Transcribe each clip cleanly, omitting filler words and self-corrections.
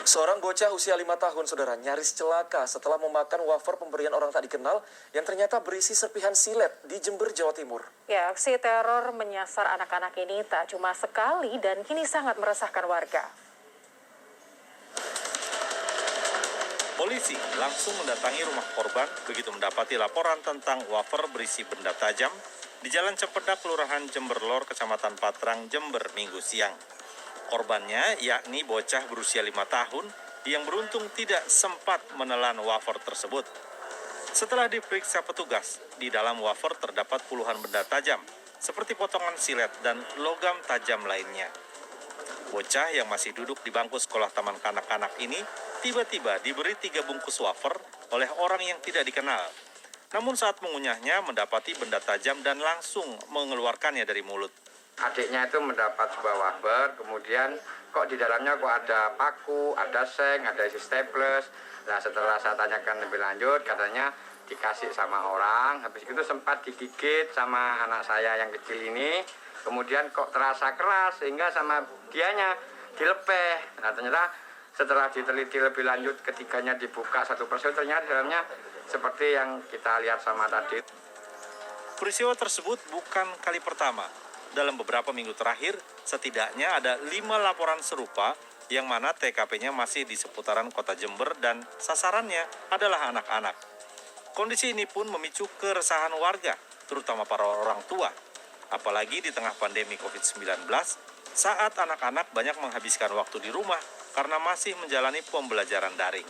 Seorang bocah usia 5 tahun, saudara, nyaris celaka setelah memakan wafer pemberian orang tak dikenal yang ternyata berisi serpihan silet di Jember, Jawa Timur. Ya, aksi teror menyasar anak-anak ini tak cuma sekali dan kini sangat meresahkan warga. Polisi langsung mendatangi rumah korban begitu mendapati laporan tentang wafer berisi benda tajam di Jalan Cempedak, Kelurahan Jember Lor, Kecamatan Patrang, Jember, Minggu siang. Korbannya yakni bocah berusia 5 tahun yang beruntung tidak sempat menelan wafer tersebut. Setelah diperiksa petugas, di dalam wafer terdapat puluhan benda tajam seperti potongan silet dan logam tajam lainnya. Bocah yang masih duduk di bangku sekolah taman kanak-kanak ini tiba-tiba diberi 3 bungkus wafer oleh orang yang tidak dikenal. Namun saat mengunyahnya mendapati benda tajam dan langsung mengeluarkannya dari mulut. Adiknya itu mendapat sebuah wafer, kemudian kok di dalamnya kok ada paku, ada seng, ada isi staples. Nah, setelah saya tanyakan lebih lanjut, katanya dikasih sama orang, habis itu sempat digigit sama anak saya yang kecil ini, kemudian kok terasa keras sehingga sama dianya dilepeh. Nah, ternyata setelah diteliti lebih lanjut, ketiganya dibuka satu persatu, ternyata di dalamnya seperti yang kita lihat sama tadi. Peristiwa tersebut bukan kali pertama. Dalam beberapa minggu terakhir, setidaknya ada 5 laporan serupa yang mana TKP-nya masih di seputaran kota Jember dan sasarannya adalah anak-anak. Kondisi ini pun memicu keresahan warga, terutama para orang tua. Apalagi di tengah pandemi COVID-19, saat anak-anak banyak menghabiskan waktu di rumah karena masih menjalani pembelajaran daring.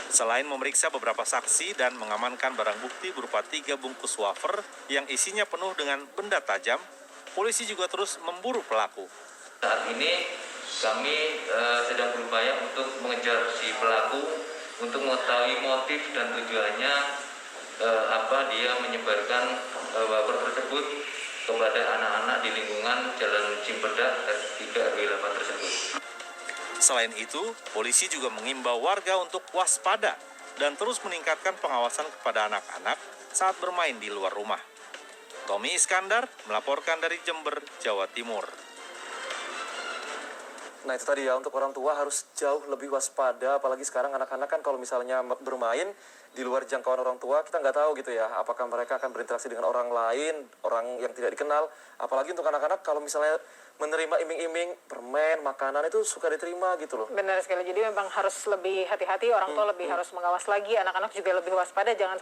Selain memeriksa beberapa saksi dan mengamankan barang bukti berupa 3 bungkus wafer yang isinya penuh dengan benda tajam, polisi juga terus memburu pelaku. Saat ini kami sedang berupaya untuk mengejar si pelaku untuk mengetahui motif dan tujuannya apa dia menyebarkan wafer tersebut kepada anak-anak di lingkungan Jalan Cimpedak RT 3 RW 8 tersebut. Selain itu, polisi juga mengimbau warga untuk waspada dan terus meningkatkan pengawasan kepada anak-anak saat bermain di luar rumah. Tommy Iskandar melaporkan dari Jember, Jawa Timur. Nah, itu tadi ya, untuk orang tua harus jauh lebih waspada, apalagi sekarang anak-anak kan kalau misalnya bermain di luar jangkauan orang tua, kita nggak tahu gitu ya, apakah mereka akan berinteraksi dengan orang lain, orang yang tidak dikenal. Apalagi untuk anak-anak kalau misalnya menerima iming-iming, permen, makanan itu suka diterima gitu loh. Benar sekali, jadi memang harus lebih hati-hati, orang tua lebih harus mengawas lagi, anak-anak juga lebih waspada, jangan